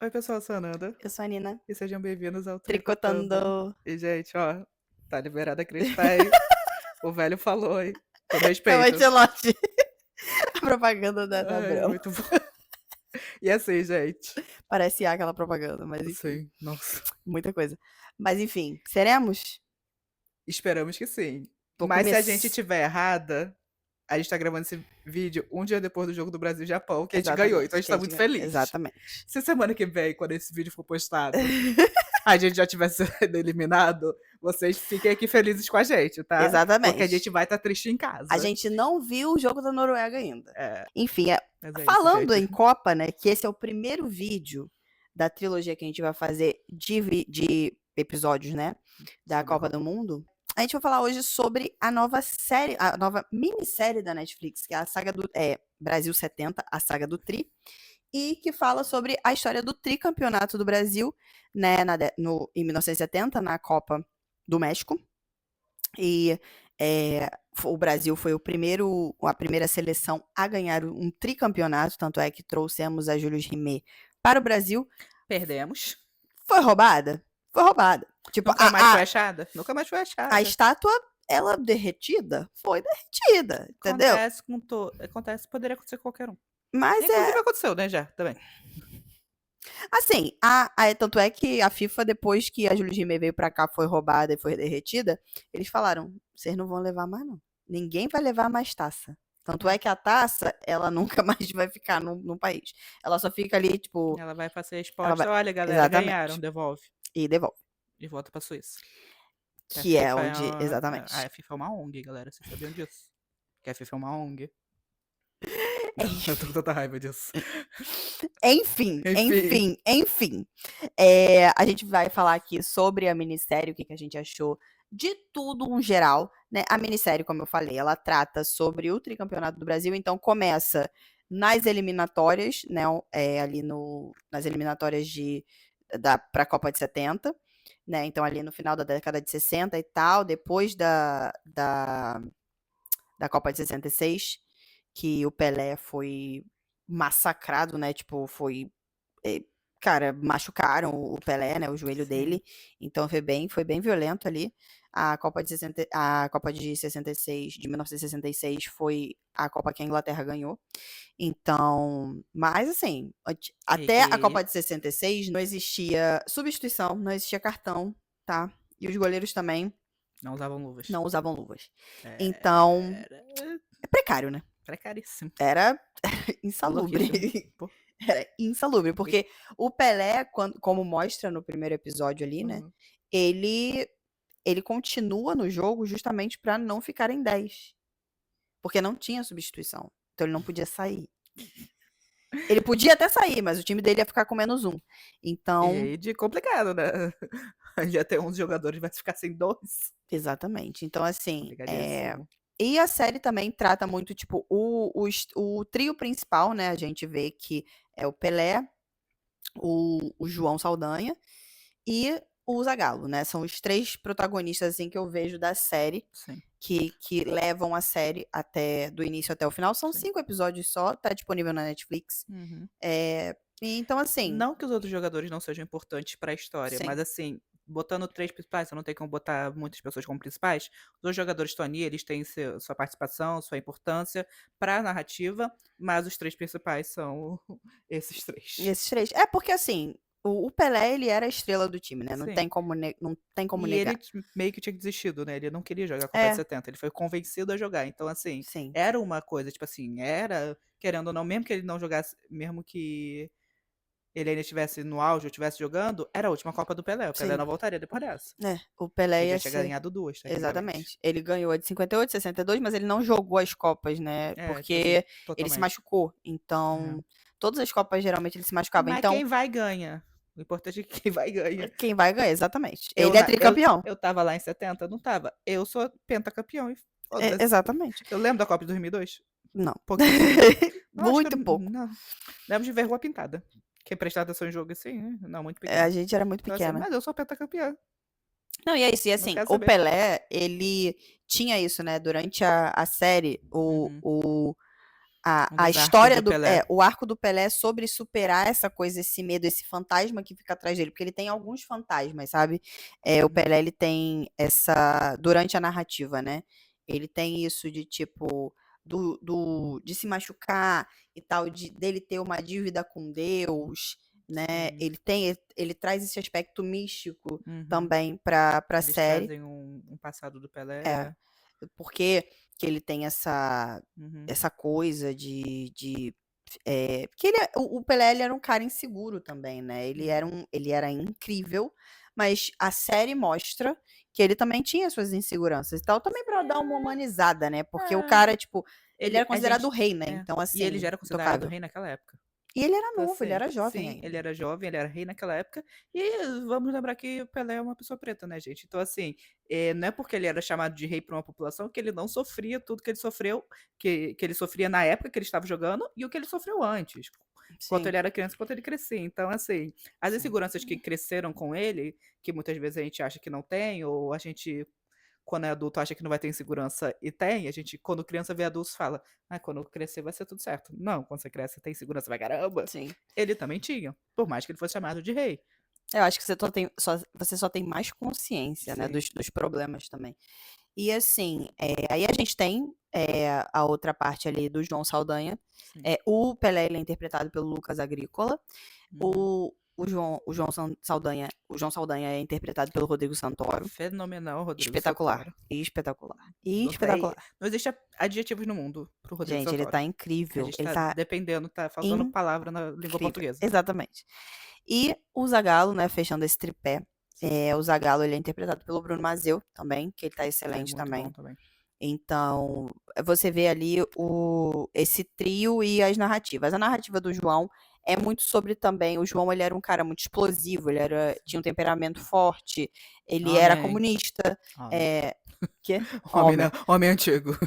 Oi, pessoal, eu sou a Nanda Eu sou a Nina, e sejam bem-vindos ao Tricotando. tricotando. E, gente, ó, tá liberado acreditar, hein? O velho falou, hein? Todo É o respeito. Ancelotti. A propaganda da Ai, Brahma. muito bom. E assim, gente. Parece aquela propaganda, mas enfim, Sim, nossa. muita coisa. Mas enfim, seremos? Esperamos que sim. Vou Mas se a gente começar. tiver errada, a gente tá gravando esse vídeo um dia depois do jogo do Brasil e Japão, que a gente ganhou. Então a Exatamente, gente tá muito feliz. exatamente. Se semana que vem, quando esse vídeo for postado, a gente já tivesse sido eliminado, vocês fiquem aqui felizes com a gente, tá? Porque a gente Exatamente. vai estar triste em A casa. gente não viu o jogo da Noruega ainda. É, Enfim, mas é isso, falando gente. em Copa, né, que esse é o primeiro vídeo da trilogia que a gente vai fazer de episódios, né, da Sobre a Copa do Copa. Mundo. A gente vai falar hoje sobre a nova série, a nova minissérie da Netflix, que é a saga do Brasil 70, a saga do Tri, e que fala sobre a história do tricampeonato do Brasil, né, em 1970, na Copa do México. E o Brasil foi a primeira seleção a ganhar um tricampeonato, tanto é que trouxemos a Julius Rimet para o Brasil. Perdemos. Foi roubada? Foi roubada. Tipo, Nunca mais foi achada? Nunca mais foi achada. a estátua, ela derretida? Foi derretida, entendeu? Acontece com todo. Acontece, poderia acontecer com qualquer um. Mas Inclusive aconteceu, né, já, também. assim, tanto é que a FIFA, depois que a Julius Rimet veio pra cá, foi roubada e foi derretida, eles falaram, vocês não vão levar mais não. Ninguém vai levar mais taça. Tanto é que a taça, ela nunca mais vai ficar no país. Ela só fica ali, tipo, Ela vai ser ela vai... exposta. Olha, galera, ganharam, Exatamente. devolve. E devolve. E volta pra Suíça. Que a Que é FIFA é onde... uma. Exatamente. A FIFA é uma ONG, galera. Vocês sabiam disso? Que a FIFA é uma ONG. Eu tô com tanta raiva disso. Enfim, Enfim. enfim, enfim. A gente vai falar aqui sobre a minissérie, o que a gente achou de tudo um geral, né? A minissérie, como eu falei, ela trata sobre o tricampeonato do Brasil, então começa nas eliminatórias, né? Ali nas eliminatórias para a Copa de 70, né? Então ali no final da década de 60 e tal, depois da Copa de 66, que o Pelé foi massacrado, né? Tipo, cara, machucaram o Pelé, né? O joelho Sim. dele. Então foi bem violento ali. A Copa de 66, de 1966, foi a Copa que a Inglaterra ganhou. Então, mas assim, até a Copa de 66 não existia substituição, não existia cartão, tá? E os goleiros também Não usavam luvas. não usavam luvas. Então, Era é precário, né? precaríssimo. Era insalubre. Louquíssimo. Pô. Era insalubre, porque o Pelé, como mostra no primeiro episódio ali, né? Uhum. Ele continua no jogo justamente para não ficar em 10. Porque não tinha substituição. Então ele não podia sair. Ele podia até sair, mas o time dele ia ficar com -1. E Então, aí de complicado, né? Já tem 11 jogadores, vai ficar sem 2. exatamente. Então, assim, Complicadíssimo. e a série também trata muito, tipo, o trio principal, né? A gente vê que é o Pelé, o João Saldanha e o Zagallo, né? São os três protagonistas, assim, que eu vejo da série, Sim. que levam a série do início até o final. São Sim. 5 episódios só, tá disponível na Netflix. Uhum. Então, assim, Não que os outros jogadores não sejam importantes pra história, sim. mas assim, botando 3 principais, eu não tenho como botar muitas pessoas como principais. Os dois jogadores estão ali, eles têm sua participação, sua importância pra narrativa, mas os 3 principais são esses 3. Esses três. É porque, assim, o Pelé, ele era a estrela do time, né? Não Sim. tem como, não tem como E negar. ele meio que tinha desistido, né? Ele não queria jogar a Copa de É, 70, ele foi convencido a jogar. Então, assim, sim. era uma coisa, tipo assim, era, querendo ou não, mesmo que ele não jogasse, mesmo que ele ainda estivesse no auge ou estivesse jogando, era a última Copa do Pelé. O Pelé Sim. não voltaria depois dessa. O Pelé Ele já ia tinha ser. ganhado 2, tecnicamente. Exatamente. Ele ganhou a de 58, 62, mas ele não jogou as Copas, né? É, tipo assim, Porque ele se totalmente. machucou. É. Então, todas as Copas geralmente ele se machucava. Mas Então, quem vai ganha. O importante é que quem vai ganha. quem vai ganhar, exatamente. Eu, Ele é na- eu, tricampeão. eu tava lá em 70? Não tava. Eu sou pentacampeão e foda-se. Exatamente. Eu lembro da Copa de 2002? Não. Pouquíssimo. Não, acho que eu Muito pouco. não. Lembro de ver Rua Pintada. Quem prestar atenção em jogo assim, não, muito A pequeno. gente era muito Então, assim, pequena. mas eu sou pentacampeã. Não, e é isso. E Não assim, quero o saber. Pelé, ele tinha isso, né? Durante a série, Uhum. a dos arcos história do do. Pelé. O arco do Pelé é sobre superar essa coisa, esse medo, esse fantasma que fica atrás dele. Porque ele tem alguns fantasmas, sabe? O Pelé, ele tem essa. Durante a narrativa, né? Ele tem isso de tipo. De se machucar e tal, dele ter uma dívida com Deus, né? Sim. Ele traz esse aspecto místico Uhum. também pra Eles série. trazem um passado do É. Pelé. Porque que ele tem essa Uhum. coisa de porque o Pelé, ele era um cara inseguro também, né? Ele era incrível, mas a série mostra que ele também tinha suas inseguranças e tal, também pra dar uma humanizada, né? Porque o É. cara, tipo, ele era A considerado o gente. rei, né? É. Então, E ele assim, já era considerado intocável. rei naquela época. E ele era Então, novo, ele assim, era jovem sim, ainda. ele era jovem, ele era rei naquela época. E vamos lembrar que o Pelé é uma pessoa preta, né, gente? Então, assim, não é porque ele era chamado de rei por uma população que ele não sofria tudo que ele sofreu, que ele sofria na época que ele estava jogando e o que ele sofreu antes. Enquanto Sim, ele era criança, enquanto ele crescia. Então, assim, as sim. inseguranças que cresceram com ele, que muitas vezes a gente acha que não tem, ou a gente, quando é adulto, acha que não vai ter insegurança e tem, a gente, quando criança vê adultos, fala, quando eu crescer vai ser tudo certo. Não, quando você cresce, você tem segurança pra caramba. Sim. Ele também tinha, por mais que ele fosse chamado de rei. Eu acho que você só tem mais consciência, né, Sim. dos problemas também. E assim, aí a gente tem a outra parte ali do João Saldanha. Sim. O Pelé, ele é interpretado pelo Lucas Agrícola. Uhum. O João Saldanha é interpretado pelo Rodrigo Santoro. Fenomenal, Rodrigo Espetacular. Santoro. Espetacular. Não Espetacular. não existe adjetivos no mundo pro Rodrigo Gente, ele Santoro. tá A incrível. gente Ele tá tá dependendo, tá faltando palavra na língua incrível. portuguesa. Exatamente. E o Zagalo, né, fechando esse tripé. O Zagalo, ele é interpretado pelo Bruno Mazzeo também, que ele tá excelente muito também. bom também. Então, você vê ali esse trio e as narrativas. A narrativa do João é muito sobre também. O João, ele era um cara muito explosivo, ele tinha um temperamento forte, ele era Homem. comunista. Homem. Quê? Homem, né? Homem antigo.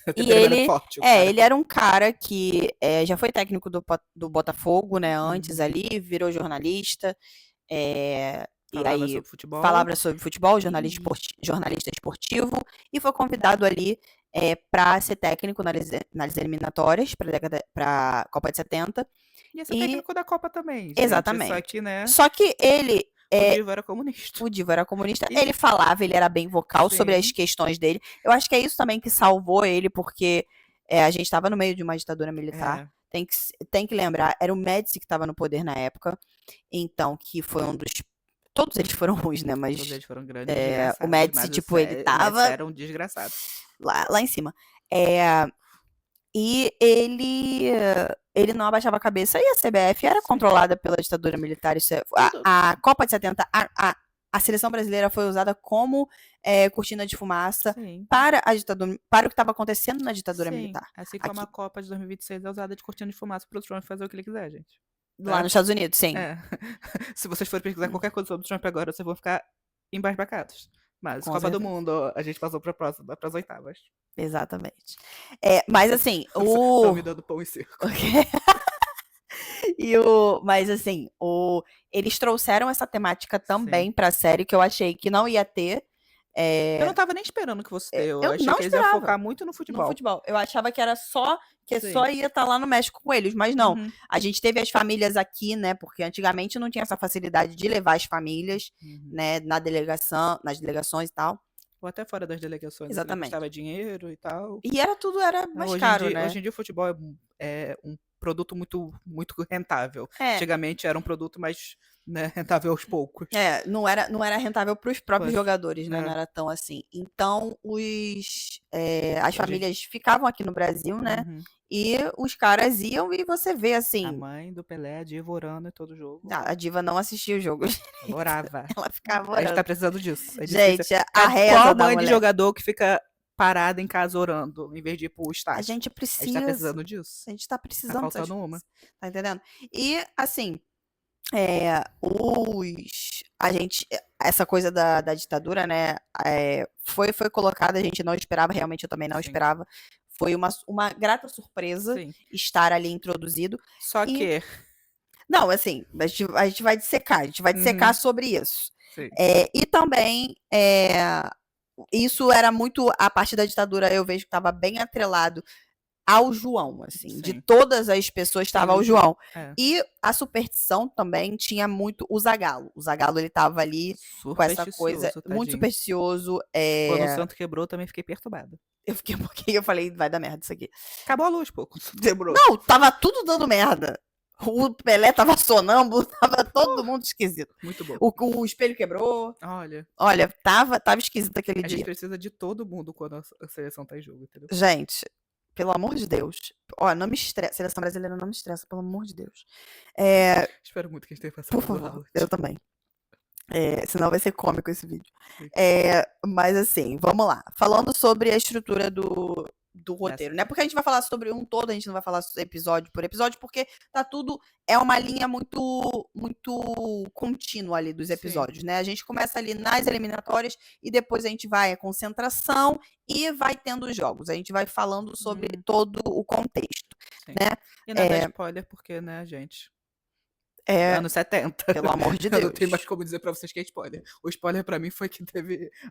E Temperamento forte, o cara. ele era um cara que já foi técnico do Botafogo, né, antes Uhum. ali, virou jornalista. E Falava aí sobre futebol. falava sobre futebol, jornalista esportivo, e foi convidado ali para ser técnico nas eliminatórias para a Copa de 70. Ia ser técnico da Copa também, gente. Exatamente. Só que, né? Só que ele. O Divo era comunista. O Divo era comunista. Ele falava, ele era bem vocal sobre as questões dele. Eu acho que é isso também que salvou ele, porque a gente estava no meio de uma ditadura militar. Tem que lembrar, era o Médici que estava no poder na época. Então, que foi um dos. Todos eles foram ruins, né? Mas todos eles foram grandes o Médici, tipo, ele tava. Era um desgraçado. Lá em cima. E ele não abaixava a cabeça. E a CBF era controlada pela ditadura militar. A Copa de 70, a seleção brasileira foi usada como cortina de fumaça para a ditadura, para o que estava acontecendo na ditadura militar. Assim como a Copa de 2026 é usada de cortina de fumaça para o Trump fazer o que ele quiser, gente. Lá nos Estados Unidos, sim. Se vocês forem pesquisar qualquer coisa sobre o Trump agora, vocês vão ficar embasbacados. Mas Com Copa certeza. do Mundo, a gente passou para as oitavas. Exatamente. Mas assim, Estão me dando pão e circo. Mas assim, eles trouxeram essa temática também pra série, que eu achei que não ia ter. Eu não tava nem esperando que fosse ter. Eu achei não que eles iam focar muito no futebol. Eu achava que era só ia estar lá no México com eles, mas não. A gente teve as famílias aqui, né? Porque antigamente não tinha essa facilidade de levar as famílias, né? Nas delegações e tal. Ou até fora das delegações. Exatamente. Custava dinheiro e tal. E era mais caro, né? Hoje em dia o futebol é um produto muito, muito rentável. Antigamente era um produto mais rentável aos poucos. Não era rentável para os próprios jogadores, né? Não era tão assim. Então, as famílias ficavam aqui no Brasil, né? E os caras iam e você vê assim. A mãe do Pelé, a Diva orando em todo jogo. A Diva não assistia o jogo. Orava. Ela ficava orando. A gente tá precisando disso. Gente, a reza qual da mãe mulher? de jogador que fica parada em casa orando, em vez de ir pro estádio? A gente precisa. A gente tá precisando disso. A gente tá precisando. Tá faltando uma. Tá entendendo? E, assim, essa coisa da ditadura, né, foi colocada, a gente não esperava, realmente eu também não esperava. Foi uma grata surpresa estar ali introduzido. Só que... Não, assim, a gente vai dissecar sobre isso. E também, isso era muito, a parte da ditadura eu vejo que estava bem atrelado ao João, assim. De Sim. todas as pessoas estava o o João. É. E a superstição também tinha muito o Zagalo. O Zagalo, ele tava ali com essa coisa Supersticioso, muito tadinho. supersticioso. Quando o santo quebrou, também fiquei perturbada. Eu fiquei um pouquinho, eu falei, vai dar merda isso aqui. Acabou a luz, pô, quando o santo quebrou. Não, tava tudo dando merda. O Pelé tava sonâmbulo, tava todo mundo esquisito. Muito bom. O espelho quebrou. Olha, Olha, tava esquisito aquele a gente dia. precisa de todo mundo quando a seleção tá em jogo, entendeu? Gente, pelo amor de Deus. Ó, não me estressa. Seleção brasileira não me estressa, pelo amor de Deus. Espero muito que a gente tenha passado Por do favor, Haaland. eu também. Senão vai ser cômico esse vídeo. Sim. Mas assim, vamos lá. Falando sobre a estrutura do roteiro, né? Porque a gente vai falar sobre um todo, a gente não vai falar episódio por episódio, porque tá tudo. É uma linha muito contínua ali dos Sim. episódios, né? A gente começa ali nas eliminatórias e depois a gente vai à concentração e vai tendo os jogos. A gente vai falando sobre todo o contexto, Sim. né? E não dá spoiler porque, né, gente? Anos 70. Pelo amor de Eu não Deus. tenho mais como dizer pra vocês que é spoiler. O spoiler pra mim foi que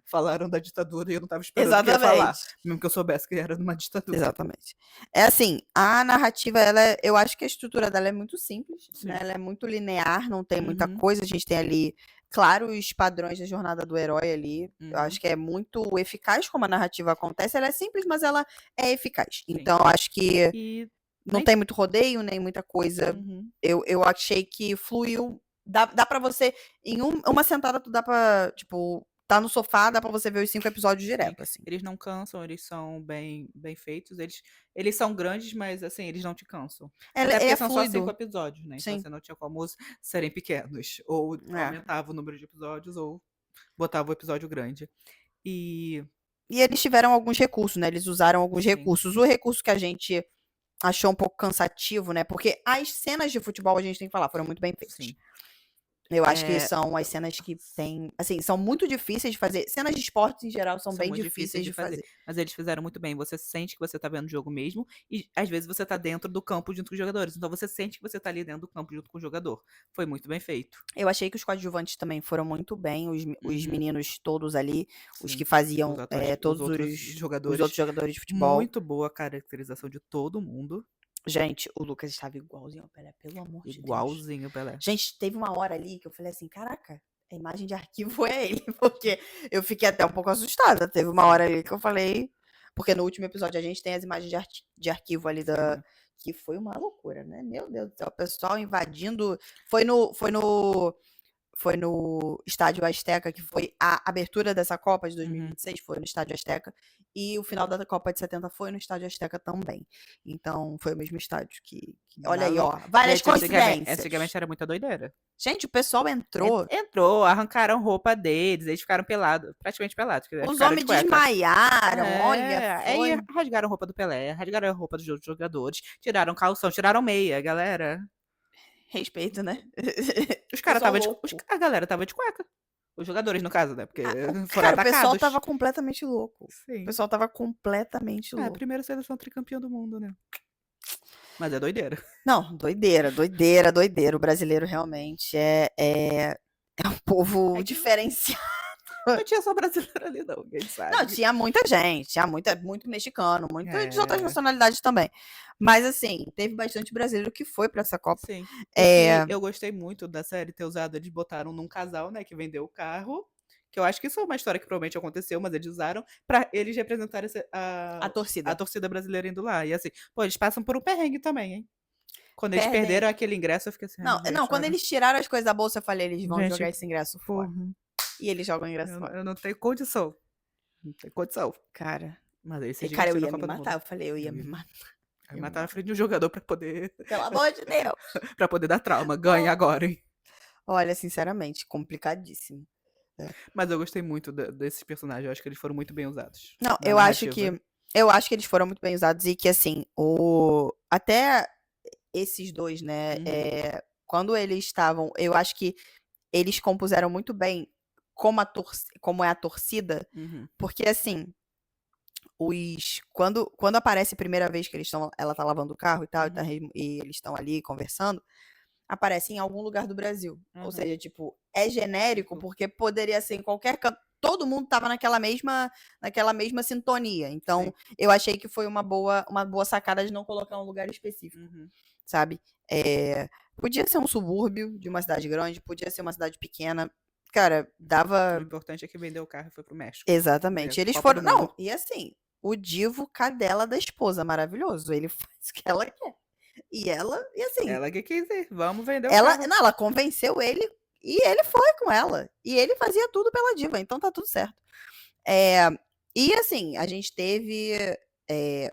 falaram da ditadura e eu não tava esperando que ia falar. Exatamente. Mesmo que eu soubesse que era numa ditadura. Exatamente. É assim, a narrativa, eu acho que a estrutura dela é muito simples, Sim. né? Ela é muito linear, não tem muita Uhum. coisa. A gente tem ali, claro, os padrões da jornada do herói ali. Eu Uhum. acho que é muito eficaz como a narrativa acontece. Ela é simples, mas ela é eficaz. Sim. Então, eu acho que E não tem muito rodeio, nem muita coisa. Uhum. Eu achei que fluiu. Dá pra você, em uma sentada, tu dá pra, tipo, tá no sofá, dá pra você ver os 5 episódios direto, assim. Eles não cansam, eles são bem feitos. Eles são grandes, mas assim, eles não te cansam. Até porque são só 5 fluido. episódios, né? Então Sim. você não tinha como serem pequenos. Ou aumentava o número de episódios, ou botava o episódio grande. E eles tiveram alguns recursos, né? Eles usaram alguns Sim. recursos. O recurso que a gente achou um pouco cansativo, né? Porque as cenas de futebol, a gente tem que falar, foram muito bem feitas. Sim. Eu acho que são as cenas que tem, assim, são muito difíceis de fazer. Cenas de esportes em geral são bem muito difíceis de fazer. Mas eles fizeram muito bem. Você sente que você tá vendo o jogo mesmo e às vezes você tá dentro do campo junto com os jogadores. Então você sente que você tá ali dentro do campo junto com o jogador. Foi muito bem feito. Eu achei que os coadjuvantes também foram muito bem, os meninos todos ali, os Sim. que faziam Os outros jogadores de futebol. Muito boa a caracterização de todo mundo. Gente, o Lucas estava igualzinho ao Pelé, pelo amor de Deus. Igualzinho ao Pelé. Gente, teve uma hora ali que eu falei assim, caraca, a imagem de arquivo é ele, porque eu fiquei até um pouco assustada. Teve uma hora ali que eu falei, porque no último episódio a gente tem as imagens de arquivo ali que foi uma loucura, né? Meu Deus do céu, o pessoal invadindo, foi no Estádio Azteca, que foi a abertura dessa Copa de 2026, foi no Estádio Azteca, e o final da Copa de 70 foi no Estádio Azteca também. Então, foi o mesmo estádio que olha aí, ó, várias coincidências. Antigamente era muita doideira. Gente, o pessoal entrou. Entrou, arrancaram roupa deles, eles ficaram pelados, praticamente pelados. Os homens desmaiaram, olha, foi. Aí rasgaram roupa do Pelé, rasgaram a roupa dos outros jogadores, tiraram calção, tiraram meia, galera. Respeito, né? Os caras tava a galera tava de cueca. Os jogadores, no caso, né? Porque foram Cara, atacados. o pessoal tava completamente louco. Sim. O pessoal tava completamente louco. Primeira seleção tricampeã do mundo, né? Mas é doideira. Não, doideira. O brasileiro realmente é um povo diferenciado. Não tinha só brasileiro ali, não, quem sabe. Não, tinha muita gente, tinha muito mexicano, muito de outras nacionalidades também. Mas, assim, teve bastante brasileiro que foi pra essa Copa. Sim. Eu gostei muito da série ter usado, eles botaram num casal, né, que vendeu o carro, que eu acho que isso é uma história que provavelmente aconteceu, mas eles usaram pra eles representarem a torcida brasileira indo lá. E assim, pô, eles passam por um perrengue também, hein? Quando eles perderam aquele ingresso, eu fiquei assim... Não, quando eles tiraram as coisas da bolsa, eu falei, eles vão jogar esse ingresso fora. E eles jogam ingresso fora. Eu não tenho condição. Não tenho condição. Cara. Mas aí você Cara, eu ia me matar. Eu falei, eu ia me matar. Ia matar na frente de um jogador pra poder... Pelo amor de Deus. Pra poder dar trauma. Ganha agora, hein? Olha, sinceramente, complicadíssimo. Mas eu gostei muito desses personagens. Eu acho que eles foram muito bem usados. Não, eu acho que eles foram muito bem usados e que, assim, até esses dois, né, quando eles estavam, eu acho que eles compuseram muito bem como é a torcida, porque, assim, quando aparece a primeira vez que ela tá lavando o carro e tal, e eles estão ali conversando, aparece em algum lugar do Brasil. Ou seja, tipo, é genérico porque poderia ser em qualquer canto. todo mundo tava naquela mesma sintonia. Então, Sim. eu achei que foi uma boa sacada de não colocar um lugar específico, Uhum. sabe? Podia ser um subúrbio de uma cidade grande, podia ser uma cidade pequena. Cara, O dava. importante é que vendeu o carro e foi pro México. Exatamente. Eles Copa do foram. Não, Mundo. e assim, o Divo cadela da esposa, maravilhoso. Ele faz o que ela quer. E ela, e assim, Ela que quis ir. Vamos vender o carro. não, ela convenceu ele e ele foi com ela. E ele fazia tudo pela Diva, então tá tudo certo. E assim, a gente teve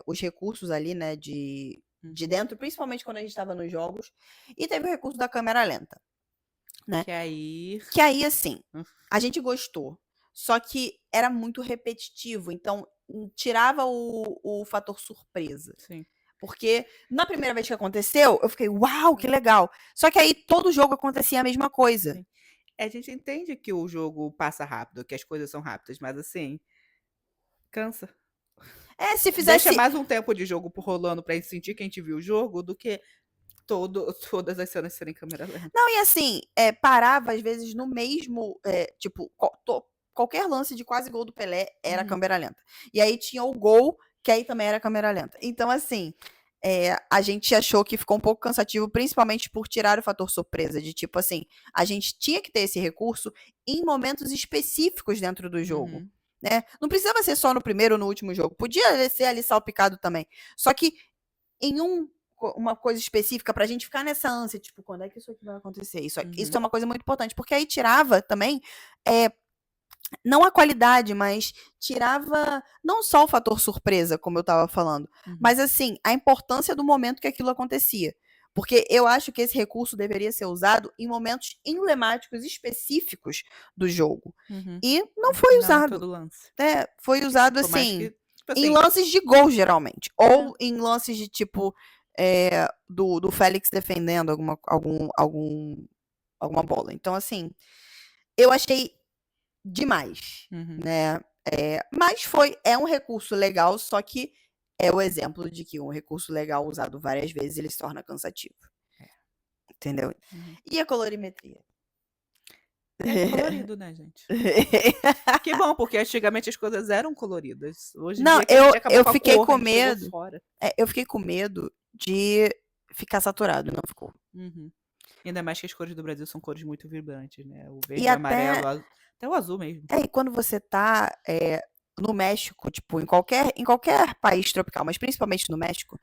os recursos ali, né, de dentro, principalmente quando a gente estava nos jogos, e teve o recurso da câmera lenta, né? Que aí. Que aí, assim, a gente gostou. Só que era muito repetitivo, então tirava o fator surpresa. Sim. Porque na primeira vez que aconteceu, eu fiquei, uau, que legal. Só que aí todo jogo acontecia a mesma coisa. Sim. A gente entende que o jogo passa rápido, que as coisas são rápidas, mas assim, cansa. Se Deixa fizesse. mais um tempo de jogo rolando pra gente sentir que a gente viu o jogo do que todas as cenas serem em câmera lenta. Não, e assim, parava às vezes no mesmo. Tipo, qualquer lance de quase gol do Pelé era câmera lenta. E aí tinha o gol, que aí também era câmera lenta. Então, assim, a gente achou que ficou um pouco cansativo, principalmente por tirar o fator surpresa. De tipo assim, a gente tinha que ter esse recurso em momentos específicos dentro do jogo. Uhum. Né? Não precisava ser só no primeiro ou no último jogo. Podia ser ali salpicado também. Só que em uma coisa específica pra gente ficar nessa ânsia, tipo, quando é que isso aqui vai acontecer? Isso é uma coisa muito importante, porque aí tirava também, não a qualidade, mas tirava não só o fator surpresa, como eu tava falando, mas assim, a importância do momento que aquilo acontecia. Porque eu acho que esse recurso deveria ser usado em momentos emblemáticos específicos do jogo. E não foi usado. Todo lance. Foi usado Por mais assim, que, tipo em assim, lances de gol, geralmente. Ou em lances de tipo do Félix defendendo alguma bola. Então, assim, eu achei demais, né? Mas é um recurso legal, só que é o exemplo de que um recurso legal usado várias vezes ele se torna cansativo. Entendeu? E a colorimetria? É colorido, né, gente? Que bom, porque antigamente as coisas eram coloridas. Hoje em Não, dia que a gente acabou eu com a fiquei cor, com a gente jogou medo. fora. Eu fiquei com medo de ficar saturado, não ficou. Ainda mais que as cores do Brasil são cores muito vibrantes, né? O verde, E o até, amarelo, até o azul mesmo. e quando você tá no México, tipo, em qualquer país tropical, mas principalmente no México,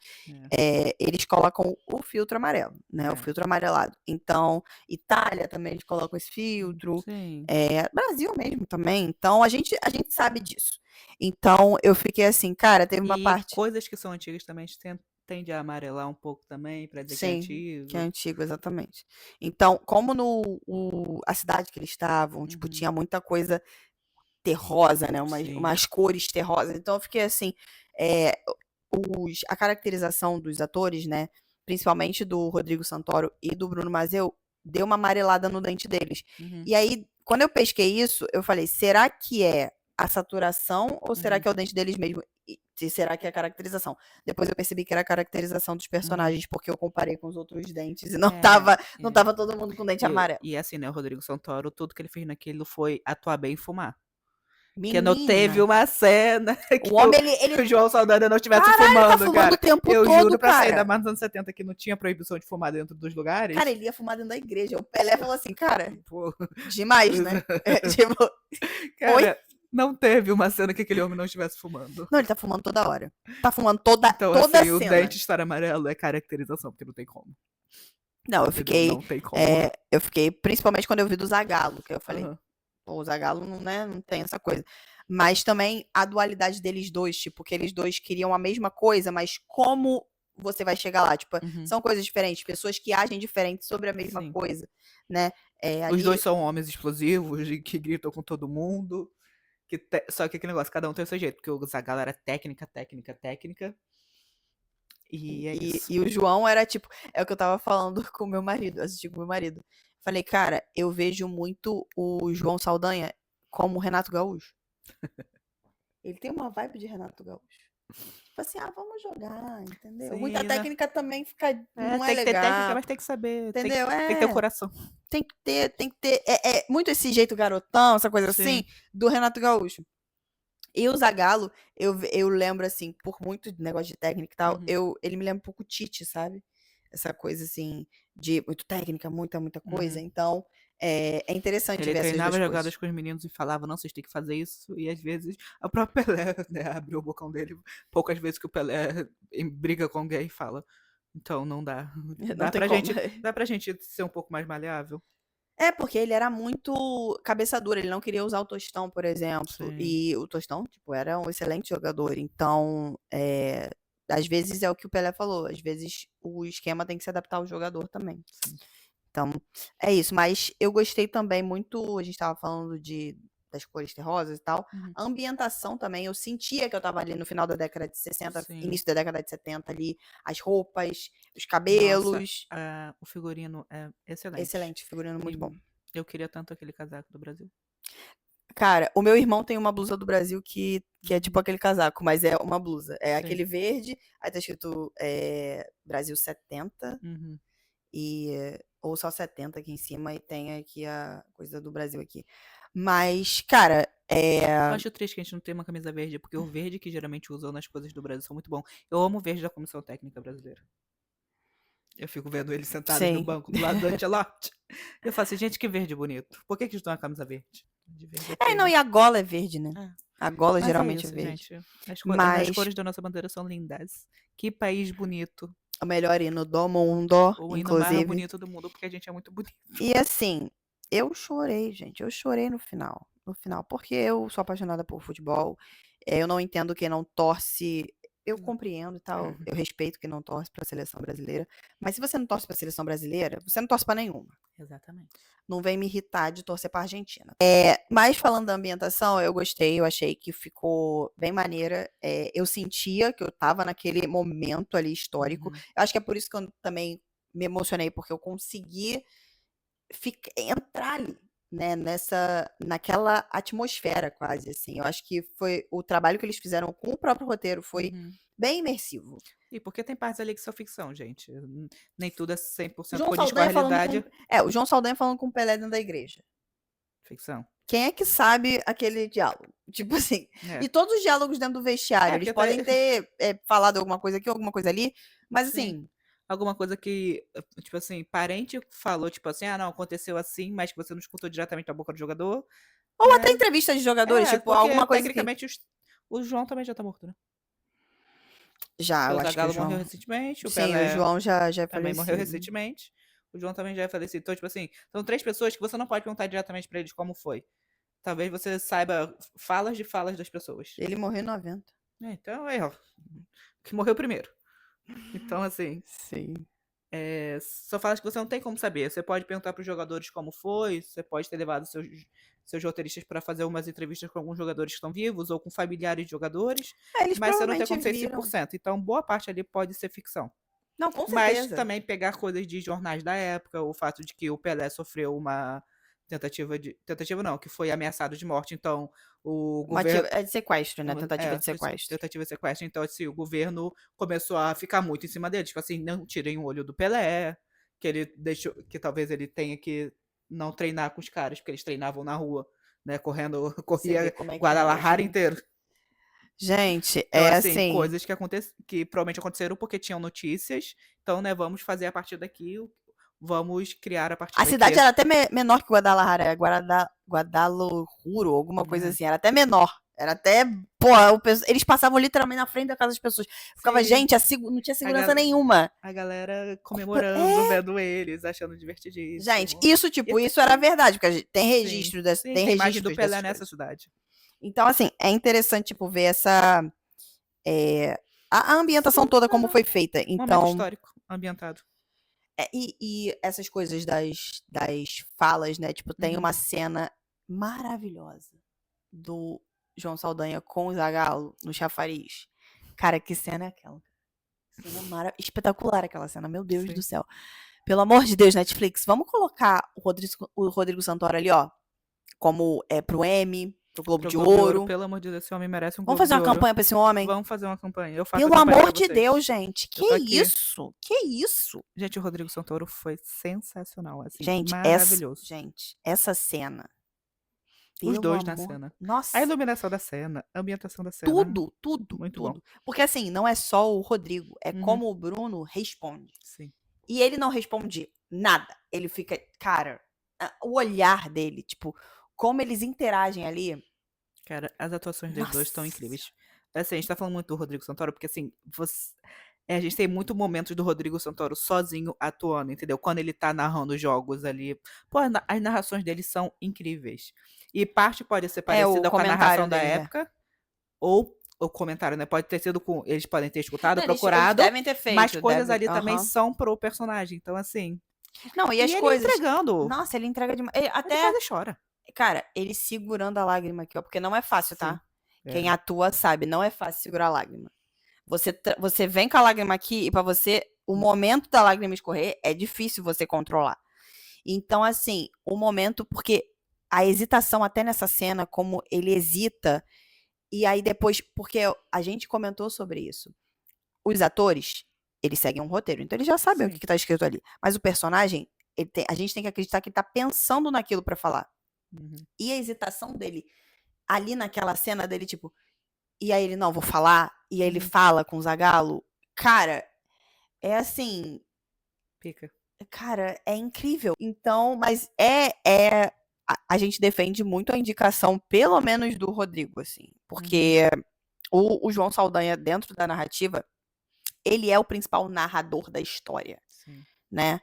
eles colocam o filtro amarelo, né? O filtro amarelado. Então, Itália também eles colocam esse filtro. Sim. Brasil mesmo também. Então, a gente sabe disso. Então, eu fiquei assim, cara, teve uma E parte. coisas que são antigas também tende a amarelar um pouco também, pra dizer que é Sim, antigo. que é antigo, exatamente. Então, como a cidade que eles estavam, tipo, tinha muita coisa terrosa, né? Umas cores terrosas. Então, eu fiquei assim, a caracterização dos atores, né? Principalmente do Rodrigo Santoro e do Bruno Mazzeo, deu uma amarelada no dente deles. E aí, quando eu pesquei isso, eu falei, será que é a saturação ou será que é o dente deles mesmo? E será que é a caracterização? Depois eu percebi que era a caracterização dos personagens, porque eu comparei com os outros dentes e não tava todo mundo com dente amarelo. E assim, né, o Rodrigo Santoro, tudo que ele fez naquilo foi atuar bem e fumar. Porque Menina. não teve uma cena que O homem, que o João Saldanha não estivesse Caralho, fumando, tá fumando cara. o tempo Eu todo, juro pra sair cara. da mais dos anos 70 que não tinha proibição de fumar dentro dos lugares. Cara, ele ia fumar dentro da igreja. O Pelé falou assim, cara, Pô, demais, né? Tipo, cara, não teve uma cena que aquele homem não estivesse fumando. não, ele tá fumando toda hora. Tá fumando toda Então, a assim, cena. o dente estar amarelo é caracterização, porque não tem como. Não, eu fiquei. Não tem como. Eu fiquei, principalmente quando eu vi do Zagallo, que eu falei, Aham. pô, o Zagallo não tem essa coisa. Mas também a dualidade deles dois, tipo, que eles dois queriam a mesma coisa, mas como você vai chegar lá? Tipo, são coisas diferentes, pessoas que agem diferente sobre a mesma Sim. coisa, né? Os dois são homens explosivos e que gritam com todo mundo. Só que aquele negócio, cada um tem o seu jeito, porque o Zagallo era técnica. E é isso. E o João era tipo, é o que eu tava falando com o meu marido, assisti com o meu marido. Falei, cara, eu vejo muito o João Saldanha como o Renato Gaúcho. Ele tem uma vibe de Renato Gaúcho. Tipo assim, vamos jogar, entendeu? Muita Sim, né? técnica também fica, não é Tem que ter técnica, legal, mas tem que saber, entendeu? tem que ter o coração. Tem que ter, muito esse jeito garotão, essa coisa assim, Sim. do Renato Gaúcho. E o Zagallo, eu lembro, assim, por muito negócio de técnica e tal, Uhum. ele me lembra um pouco o Tite, sabe? Essa coisa, assim, de muito técnica, muita coisa. Uhum. Então, é interessante Ele ver essas treinava duas jogadas coisas. com os meninos e falava, não, vocês têm que fazer isso. E às vezes a própria Pelé, né, abriu o bocão dele. Poucas vezes que o Pelé briga com alguém e fala. Então não dá. Não tem como. Dá pra gente ser um pouco mais maleável. É, porque ele era muito cabeça dura, ele não queria usar o Tostão, por exemplo. Sim, E o Tostão, tipo, era um excelente jogador. Então, às vezes é o que o Pelé falou, às vezes o esquema tem que se adaptar ao jogador também. sim. Então, é isso. Mas eu gostei também muito, a gente estava falando das cores terrosas e tal. Uhum. A ambientação também, eu sentia que eu estava ali no final da década de 60, Sim. início da década de 70 ali, as roupas, os Nossa, cabelos. o figurino é excelente. Excelente, figurino muito bom. E eu queria tanto aquele casaco do Brasil. Cara, o meu irmão tem uma blusa do Brasil que é tipo Uhum. aquele casaco, mas é uma blusa. É Sim. aquele verde, aí tá escrito Brasil 70, Uhum. ou só 70 aqui em cima, e tem aqui a coisa do Brasil aqui. Mas, cara, Eu acho triste que a gente não tem uma camisa verde, porque o verde que geralmente usam nas coisas do Brasil são muito bom. Eu amo o verde da Comissão Técnica Brasileira. Eu fico vendo eles sentados no sim. banco do lado do Ancelotti. Eu falo assim, gente, que verde bonito. Por que que eles dão a camisa verde? De verde é feio, Não, né? e a gola é verde, né? É. A gola Mas é geralmente é isso, verde. gente. As Mas cores da nossa bandeira são lindas. Que país bonito. o melhor hino do mundo, O hino mais inclusive. bonito do mundo, porque a gente é muito bonito. E assim, eu chorei, gente. Eu chorei no final. No final, porque eu sou apaixonada por futebol. Eu não entendo quem não torce. Eu compreendo e tal. Eu respeito quem não torce pra seleção brasileira. Mas se você não torce pra seleção brasileira, você não torce pra nenhuma. Exatamente. Não vem me irritar de torcer pra Argentina. Mas falando da ambientação, eu gostei. Eu achei que ficou bem maneira. Eu sentia que eu tava naquele momento ali histórico. Uhum. Eu acho que é por isso que eu também me emocionei, porque eu consegui entrar ali, né, naquela atmosfera quase, assim. Eu acho que foi o trabalho que eles fizeram com o próprio roteiro foi Uhum. bem imersivo. E porque tem partes ali que são ficção, gente. Nem tudo é 100% João condiz com a Saldanha falando realidade. o João Saldanha falando com o Pelé dentro da igreja. Ficção. Quem é que sabe aquele diálogo? Tipo assim, É. e todos os diálogos dentro do vestiário, eles Porque podem ter falado alguma coisa aqui, alguma coisa ali, mas sim. assim, Alguma coisa que, tipo assim, parente falou, tipo assim, não, aconteceu assim, mas que você não escutou diretamente da boca do jogador. ou até entrevista de jogadores, tipo Porque alguma coisa que tecnicamente o João também já tá morto, né? já, Porque eu o acho que o Zagallo morreu João, recentemente, o sim, o Pelé João já é também morreu falecido. recentemente, o João também já é falecido. Então, tipo assim, são 3 pessoas que você não pode perguntar diretamente pra eles como foi. Talvez você saiba falas de falas das pessoas. Ele morreu em 90. Então, aí, ó, que morreu primeiro. Então, assim, Sim. são falas que você não tem como saber. Você pode perguntar pros jogadores como foi, você pode ter levado seus roteiristas pra fazer umas entrevistas com alguns jogadores que estão vivos ou com familiares de jogadores, Eles mas você não tem provavelmente como ser viram. 100%. Então, boa parte ali pode ser ficção. Não, com Mas certeza. também pegar coisas de jornais da época, o fato de que o Pelé sofreu uma tentativa não, que foi ameaçado de morte, então o governo É de sequestro, né? Tentativa de sequestro. tentativa de sequestro, então assim, o governo começou a ficar muito em cima dele, tipo assim, não tirem o olho do Pelé, que ele deixou, que talvez ele tenha que não treinar com os caras, porque eles treinavam na rua, né, Você vê corria como é que é Guadalajara hoje. inteiro. Gente, Então, é assim, assim. coisas que provavelmente aconteceram porque tinham notícias. Então, né, vamos fazer a partir daqui, vamos criar a partir A daqui. cidade era até menor que Guadalajara, era Guadalajara, alguma coisa assim. Era até menor. Era até. Pô, eles passavam literalmente na frente da casa das pessoas. Ficava, Sim, gente, não tinha segurança gal nenhuma. a galera comemorando, vendo eles, achando divertidíssimo. Gente, isso, tipo, Isso isso era aqui. verdade, porque tem Sim, registro sim, tem tem imagem do registros Pelé dessas nessa coisas. cidade. Então, assim, é interessante, tipo, ver a ambientação toda como foi feita. Momento Então, histórico, ambientado. e essas coisas das falas, né? Tipo, tem Uhum. uma cena maravilhosa do João Saldanha com o Zagallo no chafariz. Cara, que cena é aquela? Cena espetacular aquela cena, meu Deus Sim. do céu. Pelo amor de Deus, Netflix, vamos colocar o Rodrigo Santoro ali, ó, como pro M. Globo Pro de Globo de Ouro. Ouro. Pelo amor de Deus, esse homem merece um Vamos Globo fazer de uma Ouro. campanha pra esse homem? Vamos fazer uma campanha. Eu faço Pelo a campanha amor pra de vocês. Deus, gente. Eu tô Que aqui. isso? Que isso? Gente, o Rodrigo Santoro foi sensacional, assim, Gente, maravilhoso. essa cena. Os Pelo dois na amor. cena. A Nossa, iluminação da cena, a ambientação da cena. tudo, tudo, Muito bom. tudo. Porque assim, não é só o Rodrigo, é Uhum. como o Bruno responde. Sim. E ele não responde nada. Ele fica, cara, o olhar dele, tipo, como eles interagem ali. Cara, as atuações dos dois estão Nossa. incríveis. Assim, a gente tá falando muito do Rodrigo Santoro, porque assim, a gente tem muito momentos do Rodrigo Santoro sozinho atuando, entendeu? Quando ele tá narrando jogos ali. Pô, as narrações dele são incríveis. E parte pode ser É, o parecida com a narração comentário da dele, né? época, ou o comentário, né? Pode ter sido com. Eles podem ter escutado, Não, eles procurado, devem ter feito. mas coisas devem- ali também aham. são pro personagem. Então, assim. Não, e as E ele coisas. entregando. Nossa, ele entrega demais. Ele Até, quase chora. cara, ele segurando a lágrima aqui, ó, porque não é fácil, tá? Sim. Quem É. atua sabe, não é fácil segurar a lágrima. Você vem com a lágrima aqui e pra você, o momento da lágrima escorrer é difícil você controlar. Então, assim, o momento, porque a hesitação até nessa cena, como ele hesita, e aí depois, porque a gente comentou sobre isso. Os atores, eles seguem um roteiro, então eles já sabem o Sim. que tá escrito ali. Mas o personagem, a gente tem que acreditar que ele tá pensando naquilo pra falar. Uhum. E a hesitação dele, ali naquela cena dele, tipo, e aí ele, não, vou falar, e aí ele Uhum. fala com o Zagalo, cara, é assim, Pica. cara, é incrível. Então, mas a gente defende muito a indicação, pelo menos do Rodrigo, assim, porque o João Saldanha, dentro da narrativa, ele é o principal narrador da história, Sim. né?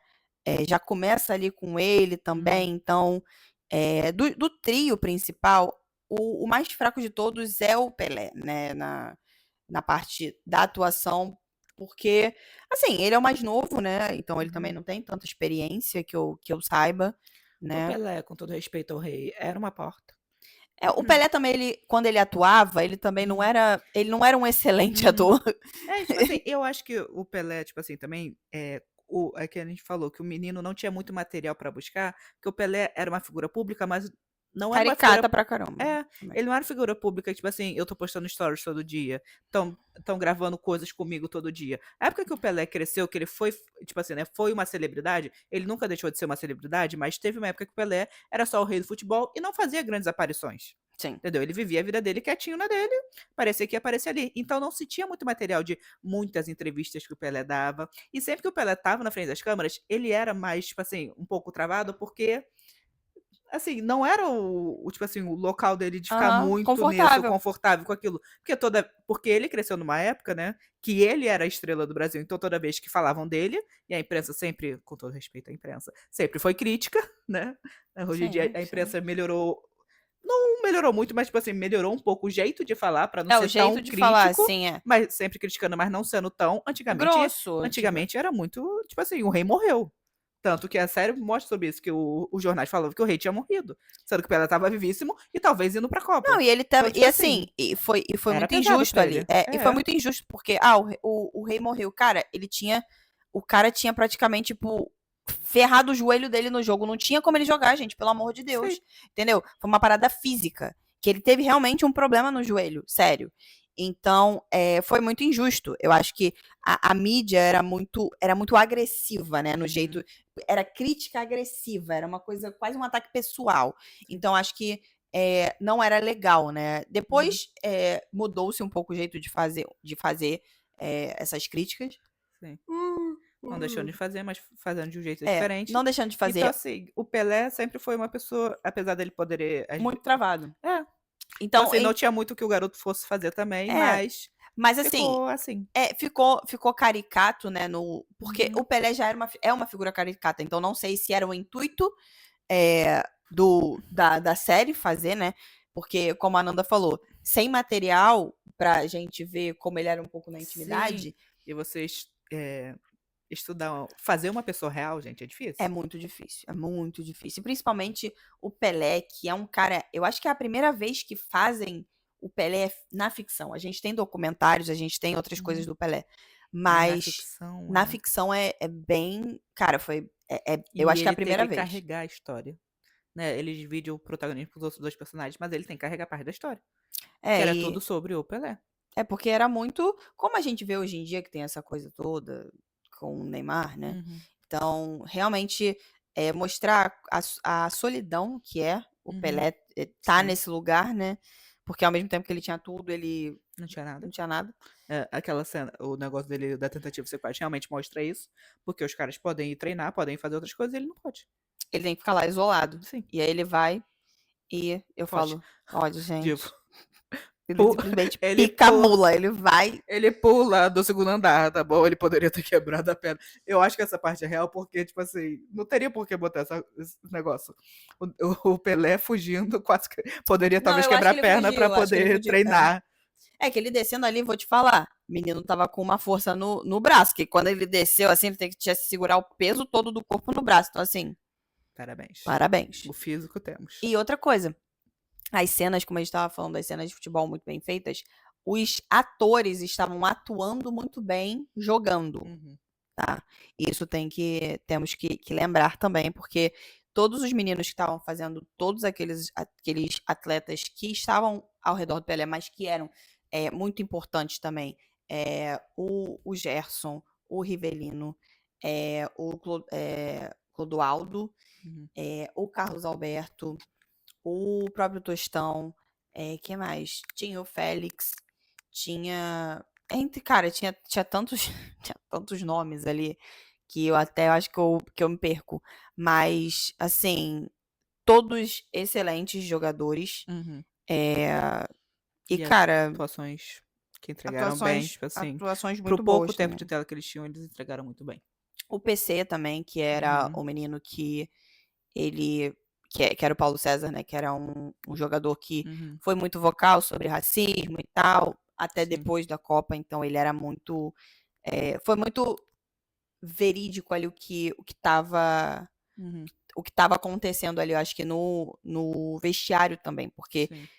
Já começa ali com ele também, então, do trio principal, o mais fraco de todos é o Pelé, né? Na parte da atuação, porque, assim, ele é o mais novo, né? Então ele também não tem tanta experiência que eu saiba, O né? Pelé, com todo respeito ao rei, era uma porta. O Pelé também, quando ele atuava, ele também não era um excelente ator. Tipo assim, eu acho que o Pelé, tipo assim, também, é que a gente falou que o menino não tinha muito material pra buscar, porque o Pelé era uma figura pública, mas não era uma figura. Caricata pra caramba. também. Ele não era figura pública, tipo assim, eu tô postando stories todo dia, tão gravando coisas comigo todo dia. A época que o Pelé cresceu, que ele foi, tipo assim, né, foi uma celebridade, ele nunca deixou de ser uma celebridade, mas teve uma época que o Pelé era só o rei do futebol e não fazia grandes aparições. Sim. Entendeu? Ele vivia a vida dele quietinho na dele, parecia que ia aparecer ali. Então não se tinha muito material de muitas entrevistas que o Pelé dava. E sempre que o Pelé tava na frente das câmeras, ele era mais, tipo assim, um pouco travado, porque assim, não era tipo assim, o local dele de ficar muito nisso, confortável com aquilo. Porque ele cresceu numa época, né, que ele era a estrela do Brasil, então toda vez que falavam dele, e a imprensa sempre, com todo respeito à imprensa, sempre foi crítica, né? Hoje em dia a imprensa melhorou, não melhorou muito, mas tipo assim, melhorou um pouco o jeito de falar para não ser o jeito tão de crítico, falar, sim, mas sempre criticando, mas não sendo tão. grosso. Antigamente era muito, tipo assim, o rei morreu. Tanto que a série mostra sobre isso, que os jornais falavam que o rei tinha morrido. Sendo que o Pelé estava vivíssimo e talvez indo pra Copa. Não, e ele tava. Então, tipo E assim, foi era muito pesado injusto pra ali. ele. E foi muito injusto, porque, o rei morreu. Cara, o cara tinha praticamente, tipo, ferrado o joelho dele no jogo. Não tinha como ele jogar, gente, pelo amor de Deus. Sim. Entendeu? Foi uma parada física. Que ele teve realmente um problema no joelho, sério. Então, foi muito injusto. Eu acho que a mídia era muito agressiva, né? No jeito. Era crítica agressiva, era uma coisa, quase um ataque pessoal. Então, acho que não era legal, né? Depois mudou-se um pouco o jeito de fazer essas críticas. Sim. Não deixando de fazer, mas fazendo de um jeito diferente. Não deixando de fazer. Então, assim, o Pelé sempre foi uma pessoa, apesar dele poder. Muito travado. Então, assim, não tinha muito que o garoto fosse fazer também, mas assim, ficou assim. Ficou caricato, né? Porque o Pelé já é uma figura caricata, então não sei se era o intuito da série fazer, né? Porque, como a Ananda falou, sem material pra gente ver como ele era um pouco na intimidade. Sim. E vocês estudar, fazer uma pessoa real, gente, é difícil. É muito difícil. Principalmente o Pelé, que é um cara. Eu acho que é a primeira vez que fazem o Pelé na ficção. A gente tem documentários, a gente tem outras coisas do Pelé. Mas na ficção é bem. Cara, foi. Eu acho que é a primeira vez. Carregar a história. né, ele divide o protagonismo com os outros 2 personagens, mas ele tem que carregar parte da história, que É, era e tudo sobre o Pelé. é porque era muito como a gente vê hoje em dia que tem essa coisa toda com o Neymar, né, Uhum, então realmente, mostrar a solidão que é o uhum, Pelé, tá sim, nesse lugar, né, porque ao mesmo tempo que ele tinha tudo, ele não tinha não nada. tinha nada. Aquela cena, o negócio dele da tentativa de sequestro realmente mostra isso, porque os caras podem ir treinar, podem fazer outras coisas e ele não pode. Ele tem que ficar lá isolado. Sim, E aí ele vai e eu foge. falo: "Olha Tipo, gente, ele pu simplesmente ele pica a pu mula, ele vai". ele pula do segundo andar, tá bom, ele poderia ter quebrado a perna. Eu acho que essa parte é real, porque, tipo assim, não teria por que botar esse negócio. O Pelé fugindo, quase que poderia Não, talvez eu acho quebrar a que ele perna pra fugiu, acho que ele poder fugiu. É. treinar. É que ele descendo ali, vou te falar, o menino estava com uma força no braço, que quando ele desceu, assim, ele tinha que segurar o peso todo do corpo no braço. Então, assim, Parabéns. parabéns. O físico temos. E outra coisa, as cenas, como a gente estava falando, as cenas de futebol muito bem feitas, os atores estavam atuando muito bem jogando, Uhum, tá? Isso temos que lembrar também, porque todos os meninos que estavam fazendo, todos aqueles atletas que estavam ao redor do Pelé, mas que eram muito importantes também, o Gerson, o Rivelino, Clodoaldo, uhum. o Carlos Alberto, o próprio Tostão, que mais? Tinha o Félix, cara, tinha tantos, tinha tantos nomes ali que eu até acho que eu me perco. Mas, assim, todos excelentes jogadores. Uhum. É, e, E as cara, atuações que entregaram bem, atuações, tipo assim, atuações pro muito pouco boas tempo também. de tela que eles tinham, eles entregaram muito bem. O PC também, que era Uhum, o menino que ele. Que era o Paulo César, né? Que era um jogador que uhum, foi muito vocal sobre racismo e tal, até sim, depois da Copa, então ele era muito. Foi muito verídico ali uhum, o que estava acontecendo ali, eu acho que no vestiário também, porque sim,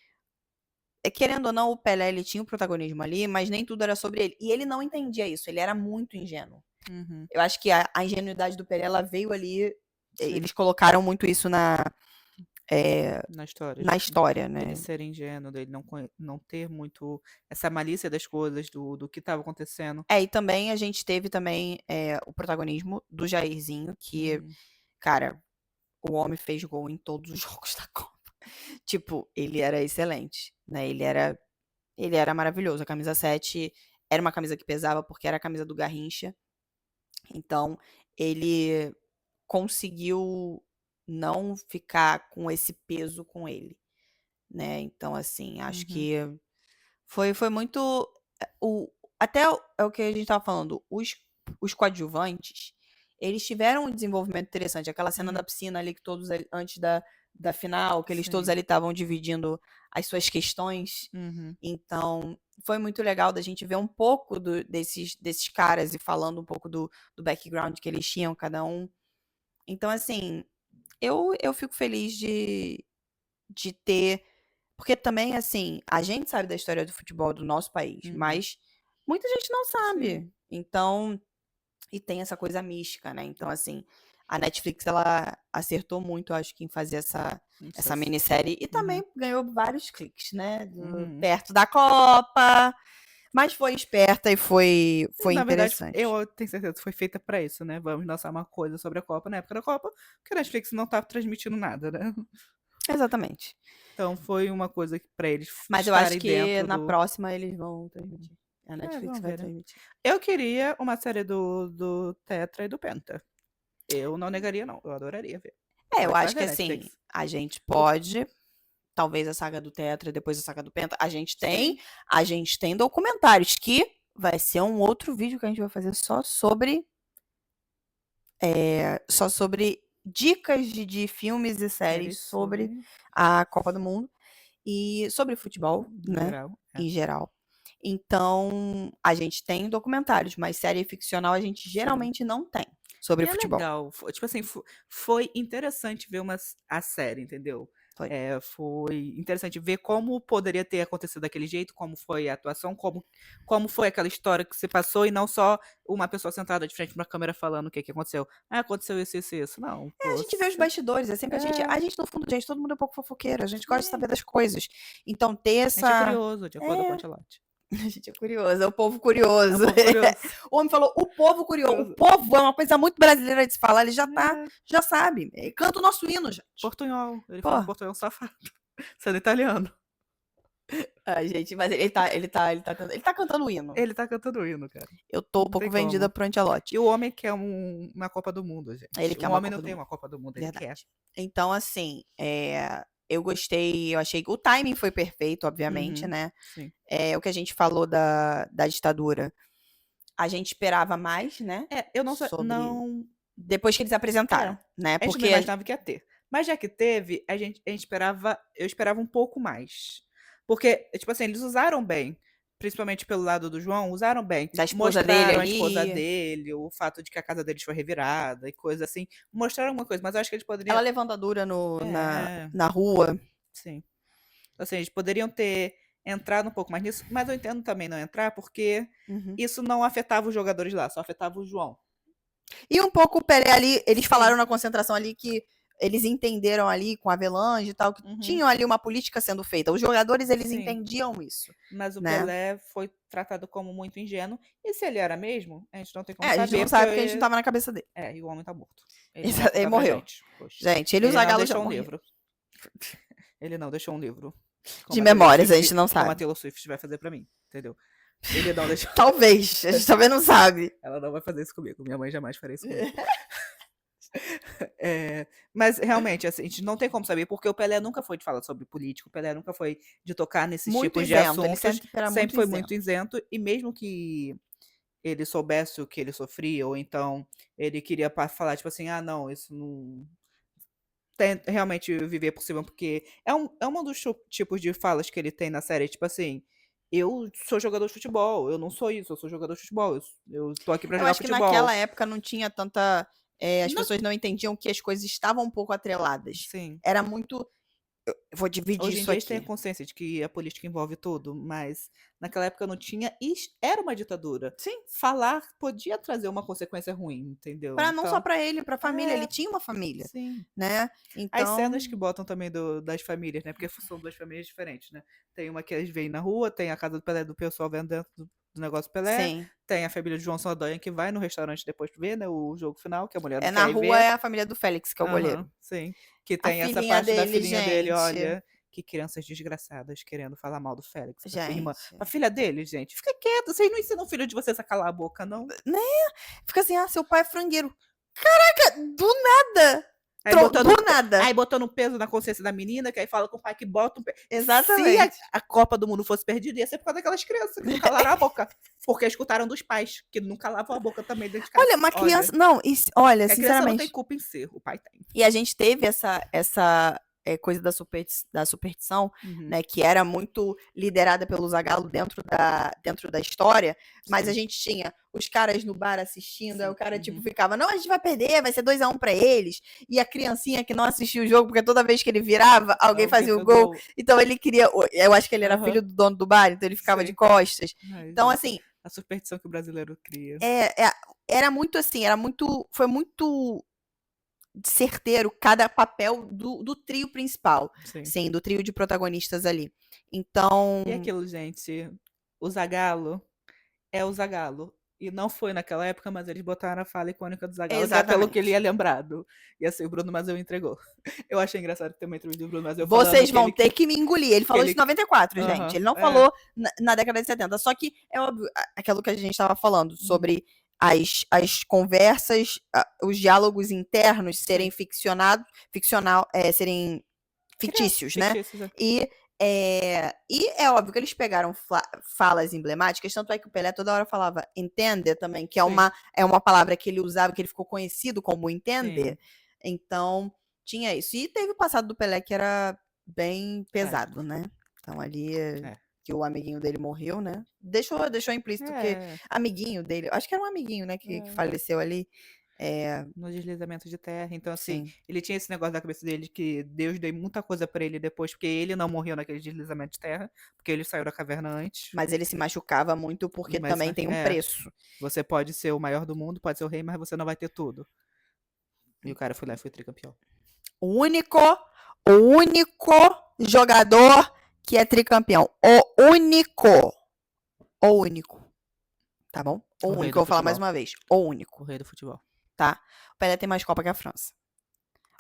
querendo ou não, o Pelé ele tinha o protagonismo ali, mas nem tudo era sobre ele. E ele não entendia isso, ele era muito ingênuo. uhum, Eu acho que a ingenuidade do Pelé ela veio ali, sim, eles colocaram muito isso eh, na história. na história, Dele né. ser ingênuo, dele não ter muito essa malícia das coisas, do que estava acontecendo. E também a gente teve também, o protagonismo do Jairzinho, que, Uhum, cara, o homem fez gol em todos os jogos da Copa. Tipo, ele era excelente, né, ele era maravilhoso. A camisa 7 era uma camisa que pesava, porque era a camisa do Garrincha, então ele conseguiu não ficar com esse peso com ele, né. Então, assim, acho uhum, que foi muito o até é o que a gente estava falando, os coadjuvantes, eles tiveram um desenvolvimento interessante. Aquela cena da uhum, piscina ali que todos ali antes da final, que eles todos sim, ali estavam dividindo as suas questões. uhum, Então, foi muito legal da gente ver um pouco desses caras e falando um pouco do background que eles tinham cada um. Então, assim, eu fico feliz de ter porque também, assim, a gente sabe da história do futebol do nosso país, uhum, mas muita gente não sim, sabe. Então e tem essa coisa mística, né. Então, assim, a Netflix ela acertou muito, acho que em fazer essa essas minissérie e uhum, também ganhou vários cliques, né, uhum. perto da Copa, mas foi esperta e foi Na verdade, interessante. eu tenho certeza que foi feita pra isso, né, vamos lançar uma coisa sobre a Copa na época da Copa, porque a Netflix não estava transmitindo nada, né. Exatamente. Então foi uma coisa que pra eles Mas eu acho estarem que dentro na do próxima eles vão transmitir. A Netflix vamos vai ver, né. transmitir. Eu queria uma série do Tetra e do Penta. Eu não negaria não, eu adoraria ver. Eu Vai acho que fazer assim, Netflix. a gente Por pode, talvez a saga do Tetra, depois a saga do Penta, sim. a gente tem documentários que vai ser um outro vídeo que a gente vai fazer só sobre dicas de filmes e séries Séries sobre sobre a Copa do Mundo e sobre futebol, no né, geral, é. em geral. Então, a gente tem documentários, mas série ficcional a gente Sim. geralmente não tem. sobre E é futebol. legal, tipo assim, foi interessante ver a série, entendeu? Foi. Foi interessante ver como poderia ter acontecido daquele jeito, como foi a atuação, como foi aquela história que se passou e não só uma pessoa sentada de frente pra câmera falando o que que aconteceu. Ah, aconteceu isso, isso, isso. Não, A pô. gente vê os bastidores, é sempre É, a gente no fundo, gente, todo mundo é um pouco fofoqueiro, a gente gosta de sim. saber das coisas. Então ter A gente é essa curioso, de acordo com o é, Ancelotti. a gente é curioso, é o povo É curioso. um povo curioso. O homem falou, o povo curioso. O povo é uma coisa muito brasileira de se falar, ele É, já sabe. Canta o nosso hino, gente. portunhol. Ele Pô, fala um portunhol safado. Sendo italiano. ai, gente, mas ele tá cantando o hino. Ele tá cantando o hino, cara. Eu tô um Não pouco tem vendida como. pro Ancelotti. E o homem quer uma Copa do Mundo, Ele gente. quer Um uma homem não Copa do tem Mundo. uma Copa do Mundo, ele quer. Verdade. Então, assim, eu gostei, eu achei que o timing foi perfeito, obviamente, Uhum, né? sim. O que a gente falou da ditadura. A gente esperava mais, né? Eu não, Sobre. não. Depois que eles apresentaram, né? A gente não Porque. imaginava que ia ter. Mas já que teve, a gente esperava, eu esperava um pouco mais. Porque, tipo assim, eles usaram bem, principalmente pelo lado do João, usaram bem. Da esposa dele Mostraram a esposa ali. dele, o fato de que a casa deles foi revirada e coisa assim. Mostraram alguma coisa, mas eu acho que eles Ela poderiam. levando a dura É, na rua. sim. Assim, eles poderiam ter entrado um pouco mais nisso, mas eu entendo também não entrar, porque Uhum. isso não afetava os jogadores lá, só afetava o João. E um pouco o Pelé ali, eles Sim. falaram na concentração ali que eles entenderam ali com a Avelange e tal, que tinham ali uma política sendo feita. Os jogadores, eles Sim. entendiam isso. Mas o né? Pelé foi tratado como muito ingênuo. E se ele era mesmo, a gente não tem como A saber. gente não sabe porque a gente não tava na cabeça dele. E o homem tá morto. Ele morreu. Gente, ele e o Ele não Zagallo já deixou um morreram. livro. Ele não deixou um livro. De memórias, a gente não Como a sabe. Taylor Swift vai fazer pra mim, entendeu? Ele não deixou. Talvez, a gente também não sabe. Ela não vai fazer isso comigo. Minha mãe jamais faria isso comigo. Mas realmente, assim, a gente não tem como saber, porque o Pelé nunca foi de falar sobre política, o Pelé nunca foi de tocar nesses Muito tipos de isento, ele assuntos. sempre Foi isento. muito isento, e mesmo que ele soubesse o que ele sofria, ou então ele queria falar, tipo assim, ah, não, isso não. Realmente viver por cima, porque é um dos tipos de falas que ele tem na série, tipo assim, eu sou jogador de futebol, eu não sou isso, eu sou jogador de futebol, eu tô aqui pra Eu jogar acho que futebol. naquela época não tinha tanta. As Não. pessoas não entendiam que as coisas estavam um pouco atreladas. Sim. Era muito. Eu vou dividir Hoje em isso dia eles têm a aqui. consciência de que a política envolve tudo, mas naquela época não tinha e era uma ditadura. Sim. Falar podia trazer uma consequência ruim, entendeu? Não só pra ele, pra família. Ele tinha uma família, Sim. né? As Então. cenas que botam também das famílias, né? Porque são duas famílias diferentes, né? Tem uma que eles veem na rua, tem a casa do Pelé do pessoal vendo dentro do negócio Pelé. Sim. Tem a família de João Saldanha que vai no restaurante depois ver, né? O jogo final, que a mulher não Na quer ir rua ver. é a família do Félix, que é o goleiro. Sim. Que A tem essa filhinha parte da dele, filhinha dele, gente. olha. Que crianças desgraçadas querendo falar mal do Félix. Gente. A filha dele, gente. Fica quieto. Vocês não ensinam o filho de vocês a calar a boca, não? Né? Fica assim, seu pai é frangueiro. Caraca, do nada. Aí Do nada. Aí botando peso na consciência da menina, que aí fala com o pai que bota um peso. Exatamente. Se a Copa do Mundo fosse perdida, ia ser por causa daquelas crianças que não calaram a boca. Porque escutaram dos pais, que não calavam a boca também dentro de casa. Olha, uma criança. Não, olha, sinceramente. A criança não tem culpa em ser, o pai tem. E a gente teve essa coisa da superstição, né, que era muito liderada pelo Zagallo dentro da história, mas a gente tinha os caras no bar assistindo, aí o cara tipo ficava, não, a gente vai perder, vai ser 2-1 pra eles, e a criancinha que não assistia o jogo, porque toda vez que ele virava, alguém fazia o gol, então ele queria, eu acho que ele era filho do dono do bar, então ele ficava de costas. Então, assim, a superstição que o brasileiro cria. Era muito assim, foi muito certeiro cada papel do trio principal. Sim, do trio de protagonistas ali. Então. E aquilo, gente, o Zagallo é o Zagallo. E não foi naquela época, mas eles botaram a fala icônica do Zagallo, que é pelo que ele é lembrado. E assim, o Bruno Mazeu entregou. Eu achei engraçado que tem uma entrevista do Bruno Mazeu falando. Vocês vão ter que me engolir. Ele falou isso em 94, gente. Ele não falou na década de 70. Só que é óbvio, aquilo que a gente estava falando sobre as conversas, os diálogos internos serem serem fictícios, né? E é óbvio que eles pegaram falas emblemáticas, tanto é que o Pelé toda hora falava entender também, que é uma palavra que ele usava, que ele ficou conhecido como entender. Então, tinha isso. E teve o passado do Pelé que era bem pesado, né? Então, ali, que o amiguinho dele morreu, né? Deixou implícito que amiguinho dele, acho que era um amiguinho, né, que faleceu ali. No deslizamento de terra. Então, assim, Sim. ele tinha esse negócio da cabeça dele que Deus deu muita coisa pra ele depois, porque ele não morreu naquele deslizamento de terra, porque ele saiu da caverna antes. Mas ele se machucava muito porque Mas também tem um preço. você pode ser o maior do mundo, pode ser o rei, mas você não vai ter tudo. E o cara foi lá e foi tricampeão. O único jogador que é tricampeão. O único. Tá bom? O O rei único. do Eu vou falar mais futebol. uma vez. O O único, rei do futebol. tá? O Pelé tem mais Copa que a França.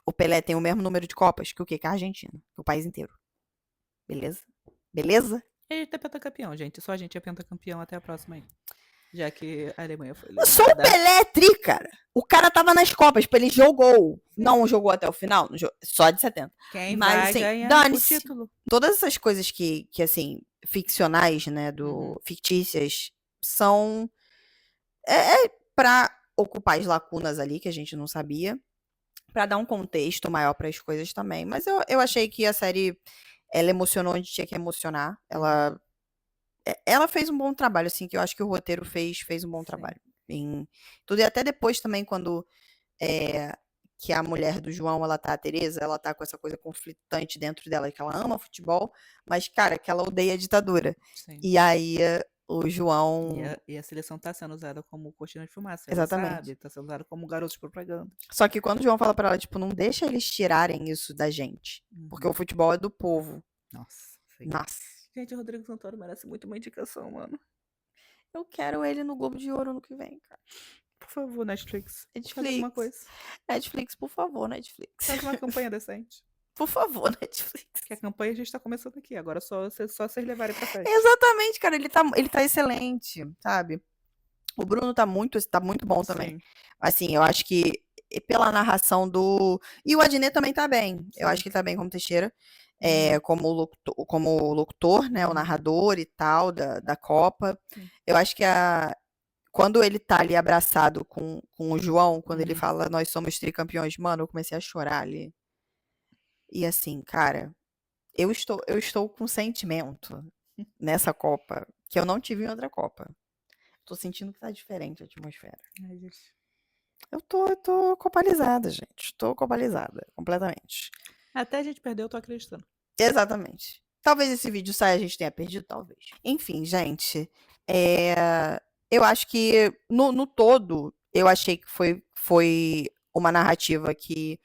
O Pelé tem o mesmo número de Copas que o quê? Que a Argentina. Que o país inteiro. Beleza? Beleza? Ele é pentacampeão, gente. Só a gente é pentacampeão. Até a próxima aí. Já que a Alemanha foi Só o eliminada. Pelé é tri, cara. O cara tava nas Copas, tipo, ele jogou. Não jogou até o final, só de 70. Quem Mas, vai assim, ganhar o dane-se. título. Todas essas coisas que assim, ficcionais, né, fictícias, são pra ocupar as lacunas ali que a gente não sabia, pra dar um contexto maior para as coisas também. Mas eu achei que a série, ela emocionou onde tinha que emocionar. Ela fez um bom trabalho, assim, que eu acho que o roteiro fez um bom Sim. trabalho. Em tudo, e até depois também, quando que a mulher do João, ela tá, a Teresa, ela tá com essa coisa conflitante dentro dela, que ela ama futebol, mas, cara, que ela odeia a ditadura. Sim. E aí, o João... E a seleção tá sendo usada como cortina de fumaça. Ela Exatamente. sabe, tá sendo usada como garotos de propaganda. Só que quando o João fala pra ela, tipo, não deixa eles tirarem isso da gente, porque o futebol é do povo. Nossa, sim. Nossa. Gente, o Rodrigo Santoro merece muito uma indicação, mano. Eu quero ele no Globo de Ouro no que vem, cara. Por favor, Netflix. Faz alguma Netflix. coisa. Netflix, por favor, Netflix. Faz uma campanha decente. Por favor, Netflix. Que a campanha a gente tá começando aqui. Agora é só vocês levarem pra frente. Exatamente, cara. Ele tá excelente, sabe? O Bruno tá muito bom também. Sim. Assim, eu acho que pela narração do... E o Adnet também tá bem. Eu Sim. acho que ele tá bem como Teixeira. Como locutor, né? O narrador e tal da Copa. Sim. Eu acho que quando ele tá ali abraçado com o João, quando ele fala nós somos tricampeões, mano, eu comecei a chorar ali. E assim, cara, eu estou com sentimento nessa Copa que eu não tive em outra Copa. Tô sentindo que tá diferente a atmosfera. Ai, gente. Eu tô copalizada, gente. Tô copalizada, completamente. Até a gente perdeu, eu tô acreditando. Exatamente. Talvez esse vídeo saia, a gente tenha perdido, talvez. Enfim, gente. Eu acho que, no todo, eu achei que foi uma narrativa que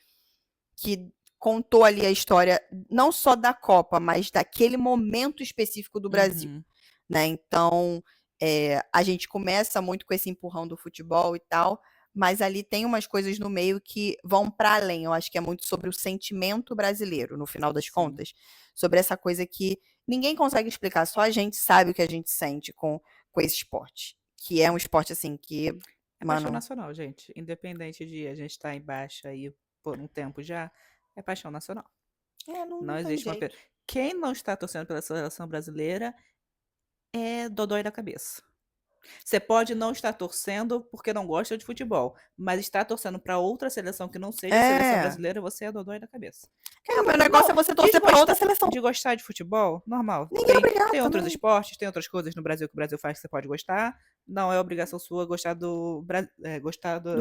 contou ali a história, não só da Copa, mas daquele momento específico do Brasil. Né? Então, a gente começa muito com esse empurrão do futebol e tal, mas ali tem umas coisas no meio que vão para além. Eu acho que é muito sobre o sentimento brasileiro, no final das contas. Sobre essa coisa que ninguém consegue explicar, só a gente sabe o que a gente sente com esse esporte. Que é um esporte, assim, que... É paixão nacional, gente. Independente de a gente estar em baixa aí por um tempo já, é paixão nacional. Não existe uma... Quem não está torcendo pela seleção brasileira é dodói da cabeça. Você pode não estar torcendo porque não gosta de futebol, mas está torcendo para outra seleção que não seja a seleção brasileira, você é dodói da cabeça. O meu negócio é você torcer para outra seleção. De gostar de futebol, normal. Ninguém é obrigado Tem outros também. esportes, tem outras coisas no Brasil que o Brasil faz que você pode gostar. Não é obrigação sua gostar do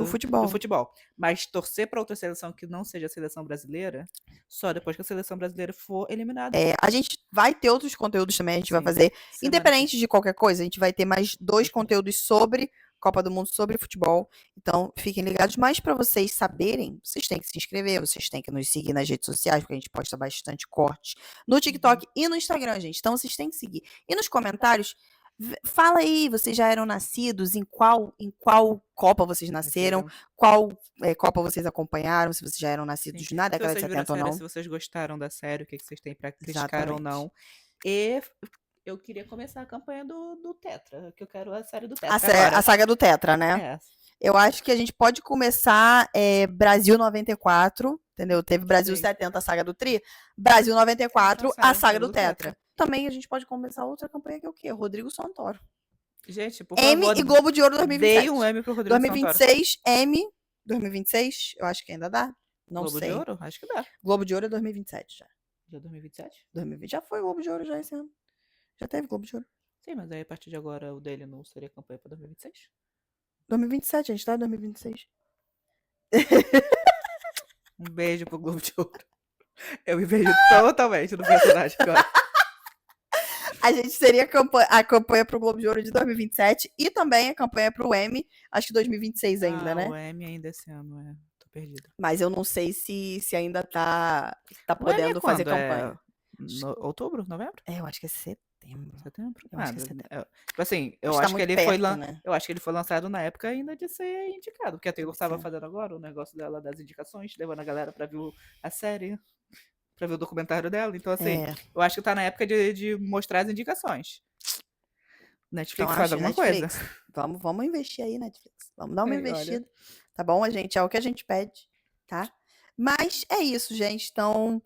futebol. Mas torcer para outra seleção que não seja a seleção brasileira, só depois que a seleção brasileira for eliminada. A gente vai ter outros conteúdos também, a gente vai Sim. fazer. Independente de qualquer coisa, a gente vai ter mais 2 conteúdos sobre Copa do Mundo, sobre futebol. Então, fiquem ligados. Mas para vocês saberem, vocês têm que se inscrever, vocês têm que nos seguir nas redes sociais, porque a gente posta bastante corte no TikTok e no Instagram, gente. Então, vocês têm que seguir. E nos comentários, fala aí, vocês já eram nascidos, em qual Copa vocês nasceram, qual Copa vocês acompanharam, se vocês já eram nascidos na década de 70 ou não. Se vocês gostaram da série, o que vocês têm para criticar ou não. E eu queria começar a campanha do Tetra, que eu quero a série do Tetra. A saga do Tetra, né? Eu acho que a gente pode começar Brasil 94, entendeu? Teve Brasil 70, a saga do Tri. Brasil 94, a saga do Tetra. Também a gente pode começar outra campanha que é o quê? Rodrigo Santoro. Gente, por favor. M e Globo de Ouro 2027. Dei um M pro Rodrigo 2026, Santoro. M. 2026, eu acho que ainda dá. Não Globo sei. Globo de Ouro? Acho que dá. Globo de Ouro é 2027 já. Já 2027? 2020 já foi Globo de Ouro já esse ano. Já teve Globo de Ouro. Sim, mas aí a partir de agora o dele não seria campanha pra 2026? 2027, a gente tá em 2026. Um beijo pro Globo de Ouro. Eu me vejo totalmente no personagem agora. A gente seria a campanha pro Globo de Ouro de 2027 e também a campanha pro Emmy, acho que 2026 ainda, né? O Emmy ainda esse ano, tô perdida. Mas eu não sei se ainda tá O Emmy é podendo fazer quando? campanha. Outubro? Novembro? Eu acho que é setembro. Setembro? Eu acho que é setembro. Tipo assim, eu Mas tá acho que muito ele perto, né? eu acho que ele foi lançado na época ainda de ser indicado, porque a Taylor estava Sim. fazendo agora o negócio dela das indicações, levando a galera pra ver a série, pra ver o documentário dela. Então, assim, eu acho que tá na época de mostrar as indicações. Netflix Então, faz alguma coisa. Vamos investir aí, Netflix. Vamos dar uma Olha. investida. Tá bom, gente? É o que a gente pede, tá? Mas é isso, gente. Então,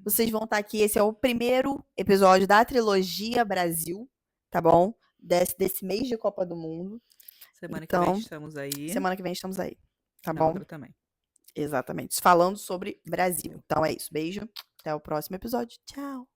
vocês vão estar aqui. Esse é o primeiro episódio da trilogia Brasil, tá bom? Desse mês de Copa do Mundo. Semana que vem estamos aí. Semana que vem estamos aí, tá Na bom? outra também. Exatamente. Falando sobre Brasil. Então é isso. Beijo. Até o próximo episódio. Tchau.